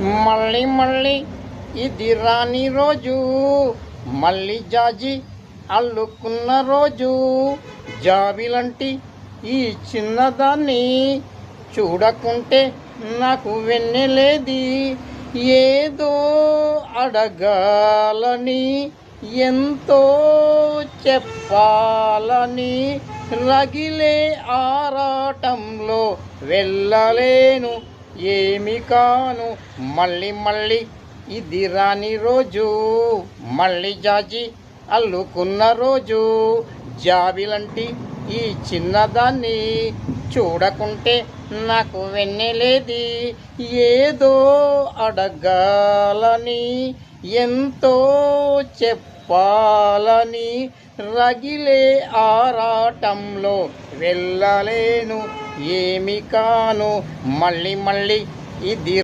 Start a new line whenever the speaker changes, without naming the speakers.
మళ్ళీ మళ్ళీ ఇది రాని రోజు, మళ్ళీ జాజి అల్లుకున్న రోజు. జాబిలంటి ఈ చిన్నదాన్ని చూడకుంటే నాకు వెన్నెలేది. ఏదో అడగాలని, ఎంతో చెప్పాలని, రగిలే ఆరాటంలో వెళ్ళలేను, ఏమి కాను. మళ్ళీ మళ్ళీ ఇది రాని రోజు, మళ్ళీ జాజి అల్లుకున్న రోజు. జాబిలంటి ఈ చిన్నదాన్ని చూడకుంటే నాకు వెన్నెలేది. ఏదో అడగాలని, ఎంతో చెప్పాలని, రగిలే ఆరాటంలో వెళ్ళలేను, ఏమి కాను. మళ్ళీ మళ్ళీ ఇది